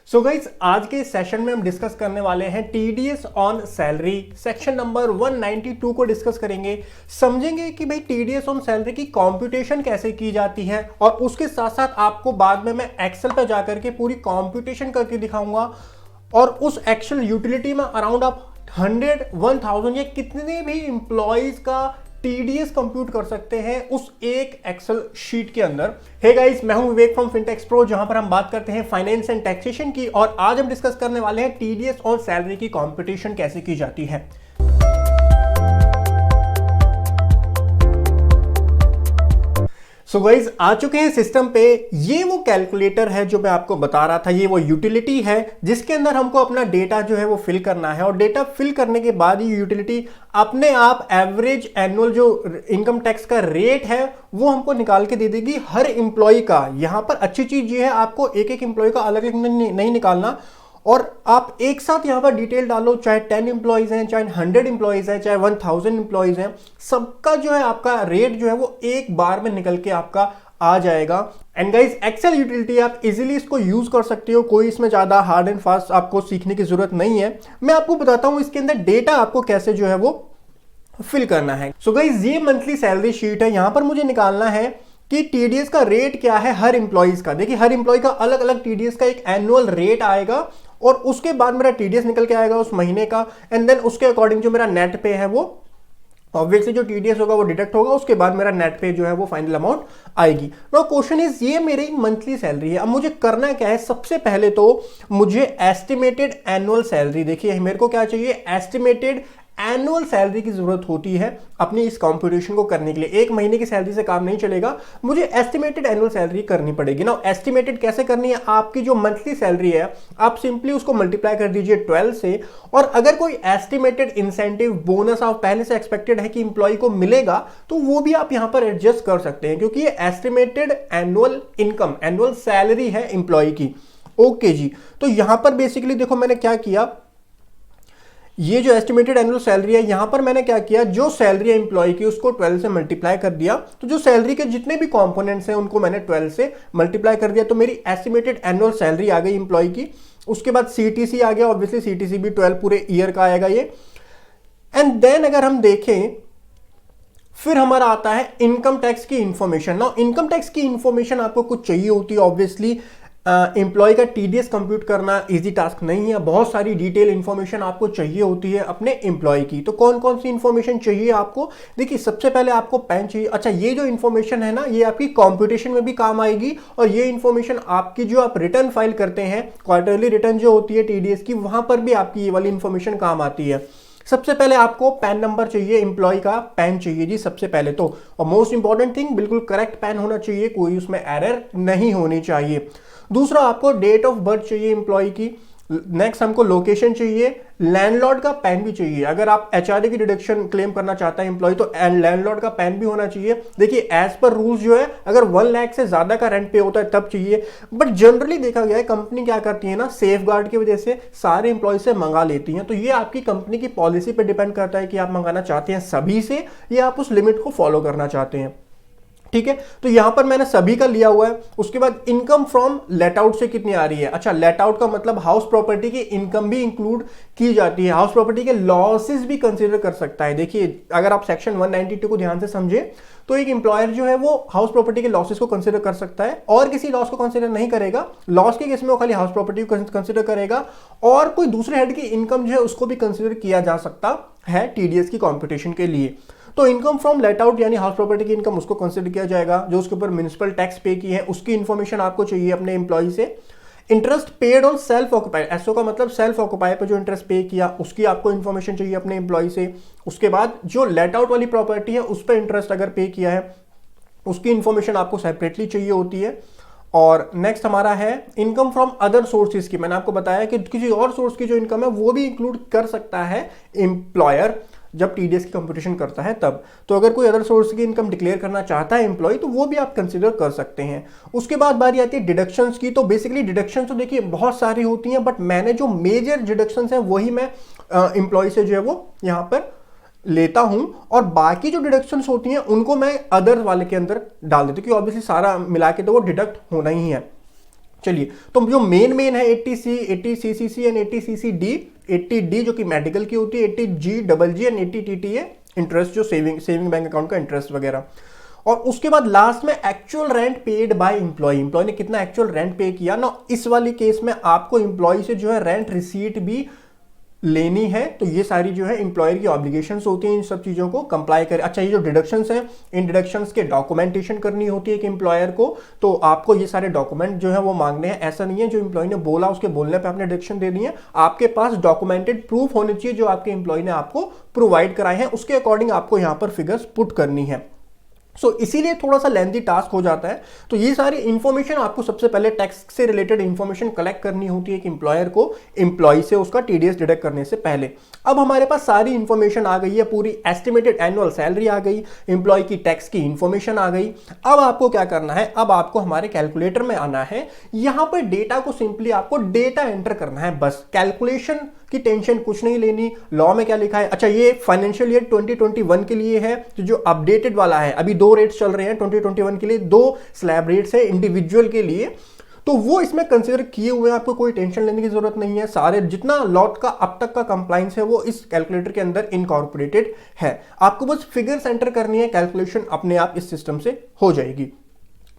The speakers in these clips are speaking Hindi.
सो गाइस, आज के सेशन में हम डिस्कस करने वाले हैं TDS on salary section number 192 को डिस्कस करेंगे। समझेंगे कि भाई टीडीएस ऑन सैलरी की कंप्यूटेशन कैसे की जाती है और उसके साथ साथ आपको बाद में मैं एक्सेल पे जाकर के पूरी कंप्यूटेशन करके दिखाऊंगा और उस एक्सेल यूटिलिटी में अराउंड आप 100, 1000 या कितने भी इंप्लॉइज का टीडीएस कंप्यूट कर सकते हैं उस एक एक्सेल शीट के अंदर। हे गाइस, मैं हूं विवेक फ्रॉम फिनटेक्स प्रो, जहां पर हम बात करते हैं फाइनेंस एंड टैक्सेशन की, और आज हम डिस्कस करने वाले हैं टीडीएस और सैलरी की कंप्यूटेशन कैसे की जाती है। सो गाइज, आ चुके हैं सिस्टम पे। ये वो कैलकुलेटर है जो मैं आपको बता रहा था, ये वो यूटिलिटी है जिसके अंदर हमको अपना डेटा जो है वो फिल करना है, और डेटा फिल करने के बाद ये यूटिलिटी अपने आप एवरेज एनुअल जो इनकम टैक्स का रेट है वो हमको निकाल के दे देगी हर इंप्लॉय का। यहां पर अच्छी चीज ये है, आपको एक एक इंप्लॉय का अलग अलग नहीं निकालना, और आप एक साथ यहां पर डिटेल डालो, चाहे 10 इंप्लॉइज हैं, चाहे 100 इंप्लॉइज हैं, चाहे 1000 इंप्लॉइज हैं, सबका जो है आपका रेट जो है वो एक बार में निकल के आपका आ जाएगा। एंड गाइस, एक्सेल यूटिलिटी आप इजीली इसको यूज कर सकते हो, कोई इसमें ज्यादा हार्ड एंड फास्ट आपको सीखने की जरूरत नहीं है। मैं आपको बताता हूं इसके अंदर डेटा आपको कैसे जो है वो फिल करना है। सो गाइस, ये मंथली सैलरी शीट है। यहां पर मुझे निकालना है कि टीडीएस का रेट क्या है हर इंप्लॉइज का। देखिए, हर इंप्लॉय का अलग अलग टीडीएस का एक एनुअल रेट आएगा, और उसके बाद मेरा टीडीएस निकल के आएगा उस महीने का, एंड देन उसके अकॉर्डिंग जो मेरा नेट पे है वो ऑब्वियसली जो टीडीएस होगा वो डिडक्ट होगा, उसके बाद मेरा नेट पे जो है वो फाइनल अमाउंट आएगी। नाउ क्वेश्चन इज, ये मेरी मंथली सैलरी है। अब मुझे करना क्या है, सबसे पहले तो मुझे एस्टिमेटेड एनुअल सैलरी, देखिए मेरे को क्या चाहिए, एस्टिमेटेड एनुअल सैलरी की जरूरत होती है अपनी इस कंप्यूटेशन को करने के लिए। एक महीने की सैलरी से काम नहीं चलेगा, मुझे एस्टिमेटेड एनुअल सैलरी करनी पड़ेगी ना। एस्टिमेटेड कैसे करनी है, आपकी जो मंथली सैलरी है आप सिंपली उसको मल्टीप्लाई कर दीजिए 12 से, और अगर कोई एस्टिमेटेड इंसेंटिव बोनस आप पहले से एक्सपेक्टेड है कि इंप्लॉय को मिलेगा तो वो भी आप यहां पर एडजस्ट कर सकते हैं, क्योंकि ये estimated annual income, annual salary है इंप्लॉय की। ओके जी, तो यहां पर बेसिकली देखो मैंने क्या किया, ये जो एस्टिमेटेड एनुअल सैलरी है, यहां पर मैंने क्या किया, जो सैलरी है एम्प्लॉय की उसको 12 से मल्टीप्लाई कर दिया। तो जो सैलरी के जितने भी कंपोनेंट्स हैं उनको मैंने 12 से मल्टीप्लाई कर दिया, तो मेरी एस्टिमेटेड एनुअल सैलरी आ गई एम्प्लॉय की। उसके बाद सीटीसी आ गया, ऑब्वियसली सीटीसी भी 12 पूरे ईयर का आएगा ये। एंड देन अगर हम देखें, फिर हमारा आता है इनकम टैक्स की इंफॉर्मेशन। ना, इनकम टैक्स की इंफॉर्मेशन आपको कुछ चाहिए होती है ऑब्वियसली। एम्प्लॉय का टीडीएस कंप्यूट करना इजी टास्क नहीं है, बहुत सारी डिटेल इंफॉर्मेशन आपको चाहिए होती है अपने एम्प्लॉय की। तो कौन कौन सी इंफॉर्मेशन चाहिए आपको, देखिए सबसे पहले आपको पैन चाहिए। अच्छा, ये जो इंफॉर्मेशन है ना, ये आपकी कंप्यूटेशन में भी काम आएगी, और ये इंफॉर्मेशन आपकी जो आप रिटर्न फाइल करते हैं, क्वार्टरली रिटर्न जो होती है टीडीएस की, वहां पर भी आपकी ये वाली इंफॉर्मेशन काम आती है। सबसे पहले आपको पैन नंबर चाहिए, एम्प्लॉय का पैन चाहिए जी सबसे पहले तो, और मोस्ट इंपॉर्टेंट थिंग, बिल्कुल करेक्ट पैन होना चाहिए, कोई उसमें एरर नहीं होनी चाहिए। दूसरा, आपको डेट ऑफ बर्थ चाहिए एम्प्लॉय की। नेक्स्ट, हमको लोकेशन चाहिए, लैंडलॉर्ड का पैन भी चाहिए। अगर आप एचआरए की डिडक्शन क्लेम करना चाहता है एम्प्लॉय, तो लैंडलॉर्ड का पैन भी होना चाहिए। देखिए, एज पर रूल्स जो है, अगर 1 लाख से ज्यादा का रेंट पे होता है तब चाहिए, बट जनरली देखा गया है कंपनी क्या करती है ना, सेफ गार्ड की वजह से सारे एम्प्लॉय से मंगा लेती हैं। तो ये आपकी कंपनी की पॉलिसी पे डिपेंड करता है कि आप मंगाना चाहते हैं सभी से, या आप उस लिमिट को फॉलो करना चाहते हैं। ठीक है, तो यहां पर मैंने सभी का लिया हुआ है। उसके बाद इनकम फ्रॉम लेट आउट से कितनी आ रही है। अच्छा, लेट आउट का मतलब हाउस प्रॉपर्टी की इनकम भी इंक्लूड की जाती है, हाउस प्रॉपर्टी के लॉसेस भी कंसीडर कर सकता है। देखिए, अगर आप सेक्शन 192 को ध्यान से समझे तो एक एम्प्लॉयर जो है वो हाउस प्रॉपर्टी के लॉसेस को कंसीडर कर सकता है, और किसी लॉस को कंसीडर नहीं करेगा। लॉस के केस में वो खाली हाउस प्रॉपर्टी को कंसीडर करेगा, और कोई दूसरे हेड की इनकम जो है उसको भी कंसीडर किया जा सकता है टीडीएस की कंप्यूटेशन के लिए। तो इनकम फ्रॉम लेट आउट यानी हाउस प्रॉपर्टी की इनकम, उसको कंसीडर किया जाएगा। जो उसके ऊपर म्युनिसिपल टैक्स पे की है उसकी इंफॉर्मेशन आपको चाहिए अपने एम्प्लॉय से। Interest paid on self occupied, SO का मतलब सेल्फ ऑक्युपाई पर जो इंटरेस्ट पे किया उसकी आपको इंफॉर्मेशन चाहिए अपने एम्प्लॉय से। उसके बाद जो लेट आउट वाली प्रॉपर्टी है उस पर इंटरेस्ट अगर पे किया है उसकी इंफॉर्मेशन आपको सेपरेटली चाहिए होती है। और नेक्स्ट हमारा है इनकम फ्रॉम अदर सोर्सेज की। मैंने आपको बताया कि किसी और सोर्स की जो इनकम है वो भी इंक्लूड कर सकता है एम्प्लॉयर जब टीडीएस की कंप्यूटेशन करता है तब। तो अगर कोई अदर सोर्स की इनकम डिक्लेयर करना चाहता है एम्प्लॉय, तो वो भी आप कंसीडर कर सकते हैं। उसके बाद बारी आती है डिडक्शंस की। तो बेसिकली डिडक्शंस तो देखिए बहुत सारी होती हैं, बट मैंने जो मेजर डिडक्शंस हैं वही मैं एम्प्लॉय से जो है वो यहाँ पर लेता हूं, और बाकी जो डिडक्शंस होती हैं उनको मैं अदर वाले के अंदर डाल देता हूं, क्योंकि ऑब्वियसली सारा मिला के तो वो डिडक्ट होना ही है। चलिए, तो जो मेन है 80C, 80CCC and 80CCD, 80D जो कि मेडिकल की होती है, 80G एंड 80TT है इंटरेस्ट, जो सेविंग बैंक अकाउंट का इंटरेस्ट वगैरह। और उसके बाद लास्ट में actual rent paid by employ ने कितना एक्चुअल रेंट पे किया ना। इस वाली केस में आपको एम्प्लॉय से जो है रेंट रिसीट भी लेनी है। तो ये सारी जो है एम्प्लॉयर की ऑब्लिगेशंस होती हैं, इन सब चीज़ों को कंप्लाई करें। अच्छा, ये जो डिडक्शंस हैं, इन डिडक्शंस के डॉक्यूमेंटेशन करनी होती है कि एम्प्लॉयर को, तो आपको ये सारे डॉक्यूमेंट जो है वो मांगने हैं। ऐसा नहीं है जो एम्प्लॉय ने बोला उसके बोलने पे आपने डिडक्शन दे दी है, आपके पास डॉक्यूमेंटेड प्रूफ होने चाहिए जो आपके एम्प्लॉय ने आपको प्रोवाइड कराए हैं, उसके अकॉर्डिंग आपको यहाँ पर फिगर्स पुट करनी है। इसीलिए थोड़ा सा लेंथी टास्क हो जाता है। तो ये सारी इंफॉर्मेशन आपको सबसे पहले टैक्स से रिलेटेड इंफॉर्मेशन कलेक्ट करनी होती है कि एम्प्लॉयर को एम्प्लॉय से उसका टीडीएस डिडक्ट करने से पहले। अब हमारे पास सारी इंफॉर्मेशन आ गई है, पूरी एस्टिमेटेड एनुअल सैलरी आ गई, एम्प्लॉय की टैक्स की इंफॉर्मेशन आ गई। अब आपको क्या करना है, अब आपको हमारे कैलकुलेटर में आना है। यहां पर डेटा को सिंपली आपको डेटा एंटर करना है, बस कैलकुलेशन की टेंशन कुछ नहीं लेनी। लॉ में क्या लिखा है, अच्छा ये फाइनेंशियल ईयर 2021 के लिए है, तो जो अपडेटेड वाला है, अभी 2 रेट्स चल रहे हैं 2021 के लिए, 2 स्लैब रेट्स है इंडिविजुअल के लिए, तो वो इसमें कंसीडर किए हुए हैं। आपको कोई टेंशन लेने की जरूरत नहीं है, सारे जितना लॉट का अब तक का कंप्लाइंस है वो इस कैलकुलेटर के अंदर इनकॉर्पोरेटेड है। आपको बस फिगर्स एंटर करनी है, कैलकुलेशन अपने आप इस सिस्टम से हो जाएगी।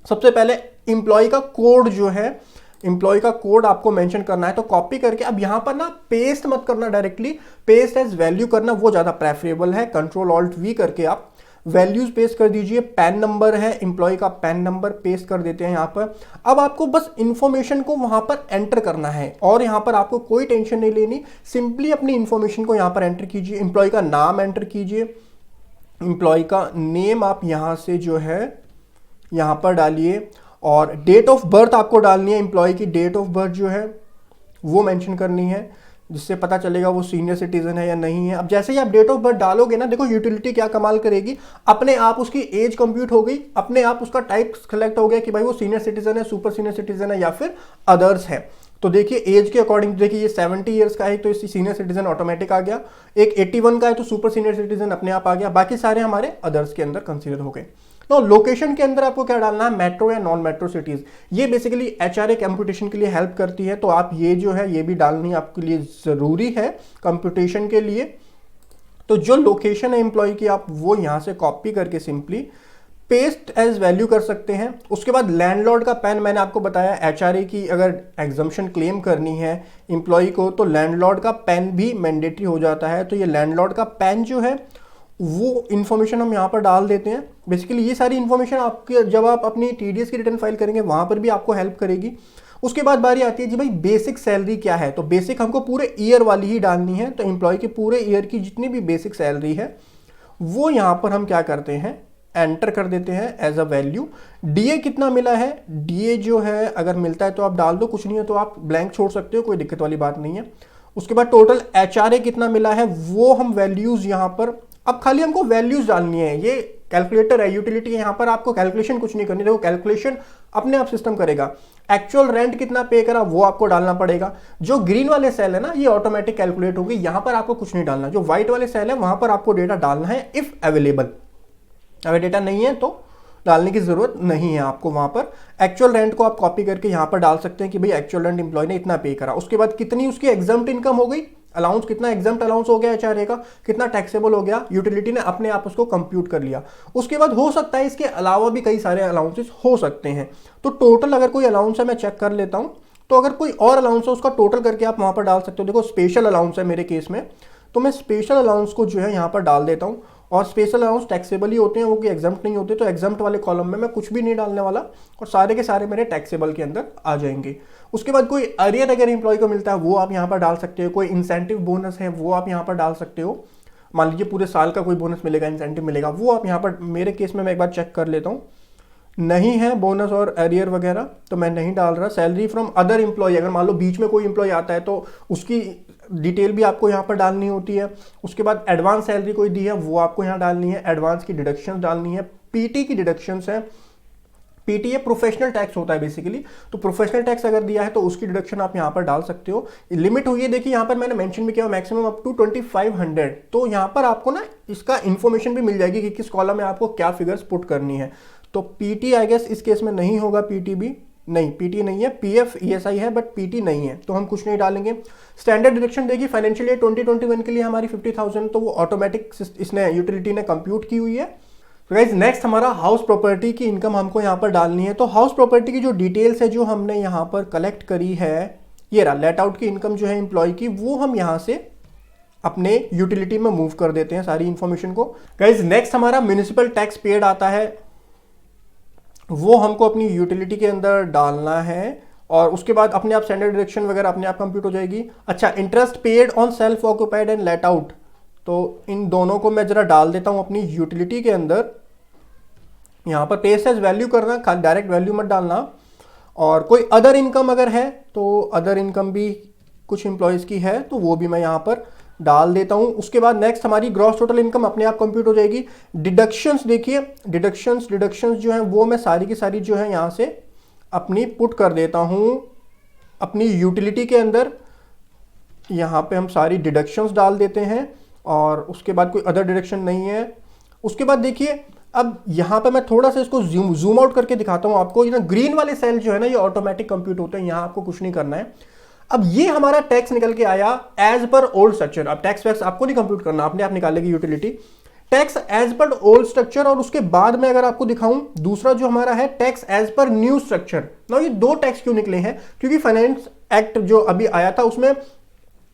सबसे पहले एम्प्लॉय का कोड जो है, एम्प्लॉय का कोड आपको मेंशन करना है, तो कॉपी करके अब यहां पर ना पेस्ट मत करना डायरेक्टली, पेस्ट एज वैल्यू करना वो ज्यादा प्रेफरेबल है। Ctrl+Alt+V करके आप वैल्यूज पेस्ट कर दीजिए। पैन नंबर है, एम्प्लॉय का पैन नंबर पेस्ट कर देते हैं यहां पर। अब आपको बस इंफॉर्मेशन को वहां पर एंटर करना है और यहां पर आपको कोई टेंशन नहीं लेनी, सिंपली अपनी इंफॉर्मेशन को यहां पर एंटर कीजिए। एम्प्लॉय का नाम एंटर कीजिए, एम्प्लॉय का नेम आप यहां से जो है यहां पर डालिए, और डेट ऑफ बर्थ आपको डालनी है। एम्प्लॉय की डेट ऑफ बर्थ जो है वो मेंशन करनी है, जिससे पता चलेगा वो सीनियर सिटीजन है या नहीं है। अब जैसे ही आप डेट ऑफ बर्थ डालोगे ना, देखो यूटिलिटी क्या कमाल करेगी, अपने आप उसकी एज कंप्यूट हो गई, अपने आप उसका टाइप सेलेक्ट हो गया कि भाई वो सीनियर सिटीजन है, सुपर सीनियर सिटीजन है या फिर अदर्स है। तो देखिए एज के अकॉर्डिंग, देखिए ये 70 ईयर्स का है तो इसकी सीनियर सिटीजन ऑटोमेटिक आ गया, एक 81 का है तो सुपर सीनियर सिटीजन अपने आप आ गया, बाकी सारे हमारे अदर्स के अंदर कंसीडर हो गए। तो लोकेशन के अंदर आपको क्या डालना है, मेट्रो या नॉन मेट्रो सिटीज। ये बेसिकली एचआरए कंप्यूटेशन के लिए हेल्प करती है, तो आप ये जो है ये भी डालनी आपके लिए जरूरी है कंप्यूटेशन के लिए। तो जो लोकेशन है एम्प्लॉय की आप वो यहां से कॉपी करके सिंपली पेस्ट एज वैल्यू कर सकते हैं। उसके बाद लैंडलॉर्ड का पैन, मैंने आपको बताया एचआरए की अगर एग्जम्पशन क्लेम करनी है एम्प्लॉय को तो लैंडलॉर्ड का पैन भी मैंडेटरी हो जाता है। तो ये लैंडलॉर्ड का पैन जो है वो इन्फॉर्मेशन हम यहाँ पर डाल देते हैं। बेसिकली ये सारी इन्फॉर्मेशन आपके जब आप अपनी टीडीएस की रिटर्न फाइल करेंगे वहाँ पर भी आपको हेल्प करेगी। उसके बाद बारी आती है जी भाई बेसिक सैलरी क्या है, तो बेसिक हमको पूरे ईयर वाली ही डालनी है। तो एम्प्लॉय के पूरे ईयर की जितनी भी बेसिक सैलरी है वो यहाँ पर हम क्या करते हैं, एंटर कर देते हैं एज अ वैल्यू। डीए कितना मिला है, डीए जो है अगर मिलता है तो आप डाल दो, कुछ नहीं है तो आप ब्लैंक छोड़ सकते हो, कोई दिक्कत वाली बात नहीं है। उसके बाद टोटल एचआरए कितना मिला है वो हम वैल्यूज यहाँ पर, अब खाली हमको वैल्यूज डालनी है। ये कैलकुलेटर है, यूटिलिटी है, यहाँ पर आपको कैलकुलेशन कुछ नहीं करनी, देखो कैलकुलेशन अपने आप सिस्टम करेगा। एक्चुअल रेंट कितना पे करा वो आपको डालना पड़ेगा। जो ग्रीन वाले सेल है ना ये ऑटोमेटिक कैलकुलेट होगी, यहाँ पर आपको कुछ नहीं डालना। जो व्हाइट वाले सेल है वहां पर आपको डेटा डालना है इफ अवेलेबल, अगर डेटा नहीं है तो डालने की जरूरत नहीं है आपको। वहां पर एक्चुअल रेंट को आप कॉपी करके यहां पर डाल सकते हैं कि भाई एक्चुअल रेंट एम्प्लॉय ने इतना पे करा। उसके बाद कितनी उसकी एग्जम्प्ट इनकम हो गई, अलाउंस कितना एग्जम्प्ट अलाउंस हो गया एचआरए का, कितना टैक्सेबल हो गया, यूटिलिटी ने अपने आप उसको कंप्यूट कर लिया। उसके बाद हो सकता है इसके अलावा भी कई सारे अलाउंसेस हो सकते हैं। तो टोटल अगर कोई अलाउंस है मैं चेक कर लेता हूं, तो अगर कोई और अलाउंस है उसका टोटल करके आप वहां पर डाल सकते हो। देखो स्पेशल अलाउंस है मेरे केस में, तो मैं स्पेशल अलाउंस को जो है यहाँ पर डाल देता हूँ। और स्पेशल अलाउंस टैक्सेबल ही होते हैं, वो कि एग्जम्प्ट नहीं होते। तो एग्जम्प्ट वाले कॉलम में मैं कुछ भी नहीं डालने वाला और सारे के सारे मेरे टैक्सेबल के अंदर आ जाएंगे। उसके बाद कोई अरियर अगर एम्प्लॉय को मिलता है वो आप यहाँ पर डाल सकते हो। कोई इंसेंटिव बोनस है वो आप यहाँ पर डाल सकते हो। मान लीजिए पूरे साल का कोई बोनस मिलेगा, इंसेंटिव मिलेगा, वो आप यहाँ पर, मेरे केस में मैं एक बार चेक कर लेता हूँ, नहीं है बोनस और एरियर वगैरह तो मैं नहीं डाल रहा। सैलरी फ्रॉम अदर एम्प्लॉय, अगर मान लो बीच में कोई एम्प्लॉय आता है तो उसकी डिटेल भी आपको यहाँ पर डालनी होती है। उसके बाद एडवांस सैलरी कोई दी है वो आपको यहाँ डालनी है, एडवांस की डिडक्शन डालनी है, पीटी की डिडक्शंस है। पीटीए प्रोफेशनल टैक्स होता है बेसिकली, तो प्रोफेशनल टैक्स अगर दिया है तो उसकी डिडक्शन आप यहाँ पर डाल सकते हो। लिमिट हुई है देखिए यहाँ पर मैंने मेंशन भी किया मैक्सिमम अप टू 2500। तो यहाँ पर आपको ना इसका इंफॉर्मेशन भी मिल जाएगी कि किस कॉलम में आपको क्या फिगर्स पुट करनी है। तो पीटी आई गेस इस केस में नहीं होगा, पीटी भी नहीं, पीटी नहीं है, पीएफ ईएसआई है बट पीटी नहीं है, तो हम कुछ नहीं डालेंगे। स्टैंडर्ड डिडक्शन देखिए फाइनेंशियल ईयर 2021 के लिए हमारी 50,000, तो वो ऑटोमेटिक इसने यूटिलिटी ने कंप्यूट की हुई है। तो गाइस नेक्स्ट हमारा हाउस प्रॉपर्टी की इनकम हमको यहाँ पर डालनी है। तो हाउस प्रॉपर्टी की जो डिटेल्स है जो हमने यहाँ पर कलेक्ट करी है, ये रहा लेट आउट की इनकम जो है एम्प्लॉय की, वो हम यहाँ से अपने यूटिलिटी में मूव कर देते हैं सारी इंफॉर्मेशन को। गाइस नेक्स्ट हमारा म्युनिसिपल टैक्स पेड आता है, वो हमको अपनी यूटिलिटी के अंदर डालना है और उसके बाद अपने आप स्टैंडर्ड डिडक्शन वगैरह अपने आप कंप्यूट हो जाएगी। अच्छा, interest paid on self occupied and let out, तो इन दोनों को मैं जरा डाल देता हूं अपनी यूटिलिटी के अंदर। यहां पर पे एज वैल्यू करना, खाली डायरेक्ट वैल्यू मत डालना। और कोई अदर इनकम अगर है तो अदर इनकम भी कुछ इंप्लॉयज की है तो वो भी मैं यहां पर डाल देता हूं। उसके बाद नेक्स्ट हमारी ग्रॉस टोटल इनकम अपने आप कंप्यूट हो जाएगी। डिडक्शंस देखिए, डिडक्शंस जो हैं वो मैं सारी की सारी जो है यहां से अपनी पुट कर देता हूं अपनी यूटिलिटी के अंदर। यहां पे हम सारी डिडक्शंस डाल देते हैं और उसके बाद कोई अदर डिडक्शन नहीं है। उसके बाद देखिए अब यहां पे मैं थोड़ा सा इसको जूम आउट करके दिखाता हूं आपको। ये ना ग्रीन वाले सेल जो है ना ये ऑटोमेटिक कंप्यूट होते हैं, यहां आपको कुछ नहीं करना है। अब ये हमारा टैक्स निकल के आया एज पर ओल्ड स्ट्रक्चर। अब टैक्स वैक्स आपको नहीं कंप्यूट करना, अपने आप निकालेगी utility tax as per old structure. और उसके बाद में अगर आपको दिखाऊं दूसरा जो हमारा है tax as per new structure. ना ये दो टैक्स क्यों निकले हैं, क्योंकि फाइनेंस एक्ट जो अभी आया था उसमें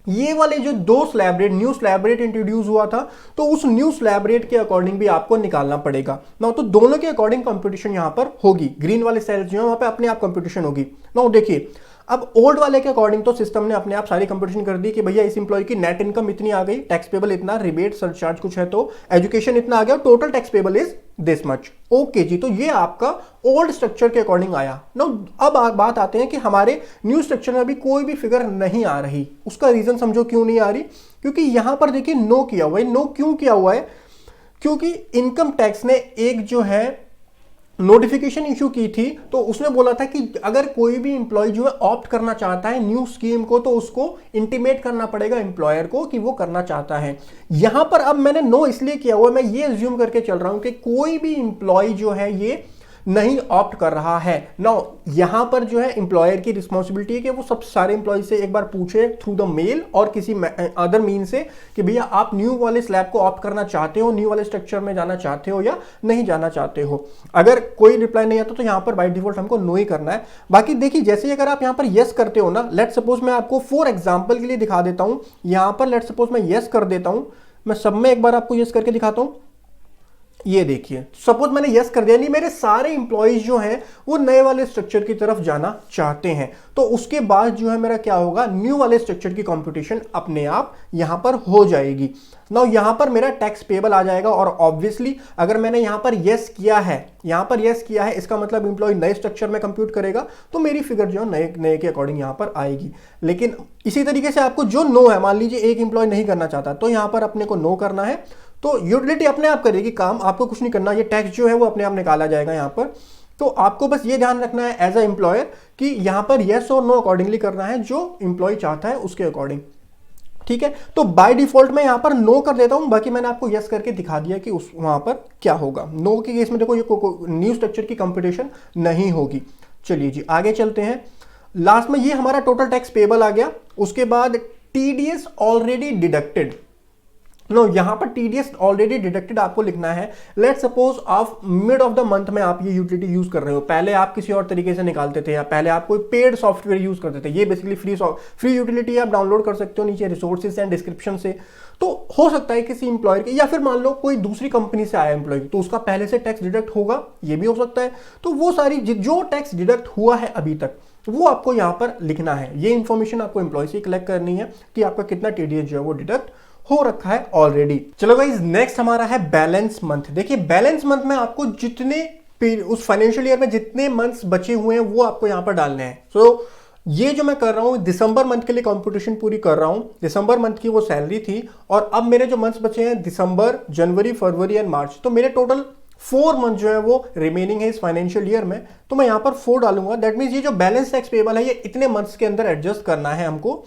ये वाले जो दो slab rate, new slab rate introduce हुआ था, तो उस न्यू स्लैब रेट के अकॉर्डिंग भी आपको निकालना पड़ेगा ना। तो दोनों के अकॉर्डिंग कंपटीशन यहां पर होगी। ग्रीन वाले सेल्स जो है वहां पे अपने आप कंपटीशन होगी ना। देखिए अब ओल्ड वाले के अकॉर्डिंग तो सिस्टम ने अपने आप सारी कंपटीशन कर दी कि भैया इस इंप्लॉय की नेट इनकम इतनी आ गई, टैक्स पेबल इतना, रिबेट सरचार्ज कुछ है तो एजुकेशन इतना आ गया, total tax payable is this much. Okay जी, तो ये आपका ओल्ड स्ट्रक्चर के अकॉर्डिंग आया ना। अब बात आते हैं कि हमारे न्यू स्ट्रक्चर में अभी कोई भी फिगर नहीं आ रही। उसका रीजन समझो क्यों नहीं आ रही, क्योंकि यहां पर देखिए नो किया हुआ है। नो क्यों किया हुआ है, क्योंकि इनकम टैक्स ने एक जो है नोटिफिकेशन इशू की थी, तो उसने बोला था कि अगर कोई भी इंप्लॉय जो है ऑप्ट करना चाहता है न्यू स्कीम को, तो उसको इंटीमेट करना पड़ेगा एम्प्लॉयर को कि वो करना चाहता है। यहां पर अब मैंने नो इसलिए किया हुआ, मैं ये अज्यूम करके चल रहा हूं कि कोई भी इंप्लॉय जो है ये नहीं ऑप्ट कर रहा है ना। यहां पर जो है एम्प्लॉयर की रिस्पॉन्सिबिलिटी है कि वो सब सारे एम्प्लॉय से एक बार पूछे थ्रू द मेल और किसी अदर मीन से कि भैया आप न्यू वाले स्लैब को ऑप्ट करना चाहते हो, न्यू वाले स्ट्रक्चर में जाना चाहते हो या नहीं जाना चाहते हो। अगर कोई रिप्लाई नहीं आता तो यहां पर बाय डिफॉल्ट हमको नो ही करना है। बाकी देखिए जैसे अगर आप यहां पर यस करते हो ना, लेट सपोज मैं आपको फॉर एग्जाम्पल के लिए दिखा देता हूं। यहां पर लेट सपोज मैं यस कर देता हूं, मैं सब में एक बार आपको यस करके दिखाता हूं। ये देखिए सपोज मैंने यस कर दिया, नहीं मेरे सारे इंप्लॉइज जो हैं वो नए वाले स्ट्रक्चर की तरफ जाना चाहते हैं, तो उसके बाद जो है मेरा क्या होगा, न्यू वाले स्ट्रक्चर की कंपटीशन अपने आप यहां पर हो जाएगी ना। यहां पर मेरा टैक्स पेबल आ जाएगा और ऑब्वियसली अगर मैंने यहां पर यस किया है, इसका मतलब इंप्लॉय नए स्ट्रक्चर में कंप्यूट करेगा, तो मेरी फिगर जो है नए के अकॉर्डिंग यहां पर आएगी। लेकिन इसी तरीके से आपको जो नो है, मान लीजिए एक इंप्लॉय नहीं करना चाहता, तो यहां पर अपने को नो करना है, तो यूटिलिटी अपने आप करेगी काम, आपको कुछ नहीं करना। ये टैक्स जो है वो अपने आप निकाला जाएगा यहां पर। तो आपको बस ये ध्यान रखना है एज अ एम्प्लॉयर कि यहां पर यस और नो अकॉर्डिंगली करना है, जो एम्प्लॉय चाहता है उसके अकॉर्डिंग। ठीक है, तो बाय डिफॉल्ट मैं यहां पर नो कर देता हूं, बाकी मैंने आपको यस करके दिखा दिया कि उस वहां पर क्या होगा। नो के केस में देखो ये न्यू स्ट्रक्चर की कंपटीशन नहीं होगी। चलिए जी आगे चलते हैं। लास्ट में ये हमारा टोटल टैक्स पेबल आ गया। उसके बाद टीडीएस ऑलरेडी डिडक्टेड। नो यहां पर टीडीएस ऑलरेडी डिडक्टेड आपको लिखना है। Let suppose of mid of the month में आप ये यूटिलिटी यूज कर रहे हो, पहले आप किसी और तरीके से निकालते थे या पहले आप कोई पेड सॉफ्टवेयर यूज करते थे। ये बेसिकली फ्री यूटिलिटी आप डाउनलोड कर सकते हो नीचे रिसोर्सेज एंड डिस्क्रिप्शन से। तो हो सकता है किसी इंप्लॉयर के, या फिर मान लो कोई दूसरी कंपनी से आया एम्प्लॉय, तो उसका पहले से टैक्स डिडक्ट होगा, ये भी हो सकता है। तो वो सारी जो टैक्स डिडक्ट हुआ है अभी तक वो आपको यहां पर लिखना है। ये इंफॉर्मेशन आपको एम्प्लॉय से कलेक्ट करनी है कि आपका कितना टीडीएस जो है वो डिडक्ट हो रखा है ऑलरेडी। चलो गाइस नेक्स्ट हमारा है बैलेंस मंथ। देखिए बैलेंस मंथ में आपको जितने उस फाइनेंशियल ईयर में जितने मंथ्स बचे हुए हैं वो आपको यहां पर डालने हैं। सो ये जो मैं कर रहा हूं दिसंबर मंथ के लिए कंपटीशन पूरी कर रहा हूं। दिसंबर मंथ की वो सैलरी थी और अब मेरे जो मंथ्स बचे हैं दिसंबर, जनवरी, फरवरी एंड मार्च, तो मेरे टोटल 4 मंथ जो है वो रिमेनिंग है इस फाइनेंशियल ईयर में। तो मैं यहां पर 4 डालूंगा। दैट मींस ये जो बैलेंस टैक्स पेबल है ये इतने मंथ्स के अंदर एडजस्ट करना है हमको।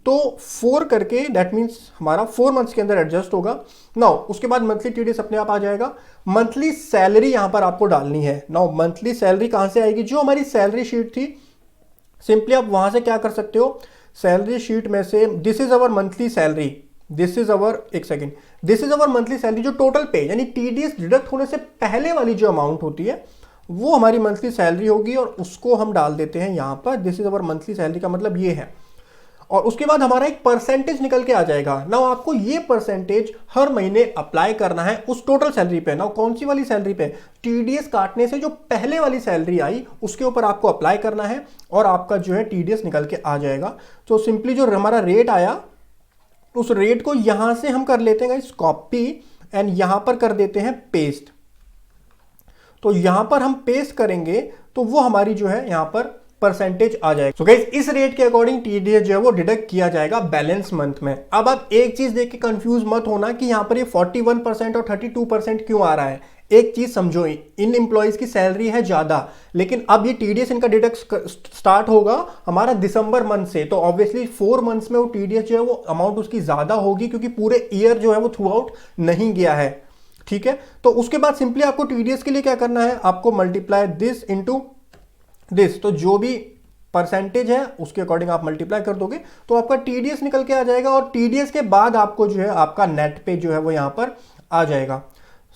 तो 4 करके दैट मीन्स हमारा 4 मंथ्स के अंदर एडजस्ट होगा। नाउ उसके बाद मंथली टीडीएस अपने आप आ जाएगा। मंथली सैलरी यहां पर आपको डालनी है। नाउ मंथली सैलरी कहां से आएगी, जो हमारी सैलरी शीट थी सिंपली आप वहां से क्या कर सकते हो, सैलरी शीट में से this is our monthly salary, this is our this is our monthly salary, जो टोटल पे यानी टीडीएस डिडक्ट होने से पहले वाली जो अमाउंट होती है वो हमारी मंथली सैलरी होगी और उसको हम डाल देते हैं यहां पर। This is our monthly salary का मतलब ये है। और उसके बाद हमारा एक परसेंटेज निकल के आ जाएगा। नाउ आपको ये परसेंटेज हर महीने अप्लाई करना है उस टोटल सैलरी पे। नाउ कौन सी वाली सैलरी पे, टीडीएस काटने से जो पहले वाली सैलरी आई उसके ऊपर आपको अप्लाई करना है और आपका जो है टीडीएस निकल के आ जाएगा। तो सिंपली जो हमारा रेट आया उस रेट को यहां से हम कर लेते हैं कॉपी एंड यहां पर कर देते हैं पेस्ट। तो यहां पर हम पेस्ट करेंगे तो वो हमारी जो है यहां पर परसेंटेज आ जाएगा। सो गाइस इस रेट के अकॉर्डिंग टीडीएस जो है वो डिडक्ट किया जाएगा बैलेंस मंथ में। अब आप एक चीज देख के कंफ्यूज मत होना कि यहां पर ये 41% और 32% क्यों आ रहा है। एक चीज समझो, इन एम्प्लॉइज की सैलरी है ज्यादा, लेकिन अब ये टीडीएस इनका डिडक्ट स्टार्ट होगा हमारा दिसंबर मंथ से, तो ऑब्वियसली 4 मंथ्स में वो टीडीएस जो है वो अमाउंट उसकी ज्यादा होगी क्योंकि पूरे ईयर जो है वो थ्रू आउट नहीं गया है। ठीक है, तो उसके बाद सिंपली आपको टीडीएस के लिए क्या करना है, आपको मल्टीप्लाई दिस इंटू दिस, तो जो भी परसेंटेज है उसके अकॉर्डिंग आप मल्टीप्लाई कर दोगे तो आपका टीडीएस निकल के आ जाएगा और टीडीएस के बाद आपको जो है आपका नेट पे जो है वो यहां पर आ जाएगा।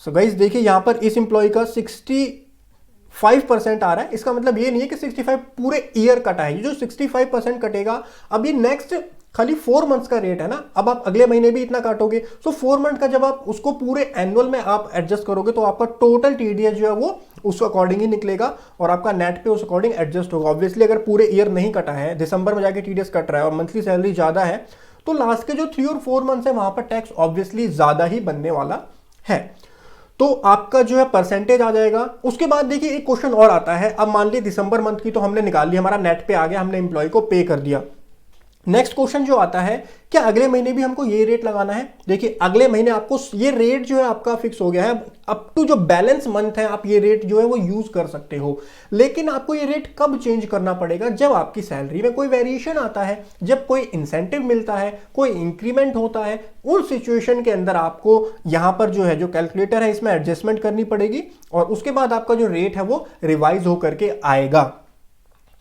सो गाइस देखिए यहां पर इस एम्प्लॉय का 65% आ रहा है, इसका मतलब ये नहीं है कि 65 पूरे ईयर कटा है, जो 65% कटेगा। अब ये नेक्स्ट खाली 4 मंथ्स का रेट है ना, अब आप अगले महीने भी इतना काटोगे, सो 4 मंथ का जब आप उसको पूरे एनुअल में आप एडजस्ट करोगे तो आपका टोटल टीडीएस जो है वो उस अकॉर्डिंग ही निकलेगा और आपका नेट पे उस अकॉर्डिंग एडजस्ट होगा। ऑब्वियसली अगर पूरे ईयर नहीं कटा है, दिसंबर में जाके टीडीएस कट रहा है और मंथली सैलरी ज्यादा है, तो लास्ट के जो 3 और 4 मंथ्स है वहां पर टैक्स ऑब्वियसली ज्यादा ही बनने वाला है। तो आपका जो है परसेंटेज आ जाएगा। उसके बाद देखिए एक क्वेश्चन और आता है, अब मान लीजिए दिसंबर मंथ की तो हमने निकाल ली, हमारा नेट पे आ गया, हमने एम्प्लॉय को पे कर दिया। नेक्स्ट क्वेश्चन जो आता है, क्या अगले महीने भी हमको ये रेट लगाना है। देखिए अगले महीने आपको ये रेट जो है आपका फिक्स हो गया है, अप टू जो बैलेंस मंथ है आप ये रेट जो है वो यूज कर सकते हो, लेकिन आपको ये रेट कब चेंज करना पड़ेगा, जब आपकी सैलरी में कोई वेरिएशन आता है, जब कोई इंसेंटिव मिलता है, कोई इंक्रीमेंट होता है, उन सिचुएशन के अंदर आपको यहां पर जो है जो कैलकुलेटर है इसमें एडजस्टमेंट करनी पड़ेगी और उसके बाद आपका जो रेट है वो रिवाइज होकर के आएगा।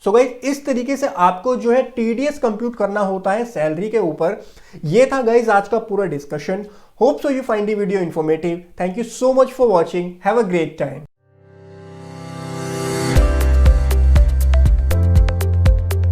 सो गाइस इस तरीके से आपको जो है टीडीएस कंप्यूट करना होता है सैलरी के ऊपर। ये था गाइस आज का पूरा discussion. Hope so you find the video informative. Thank you so much for watching. Have a great time.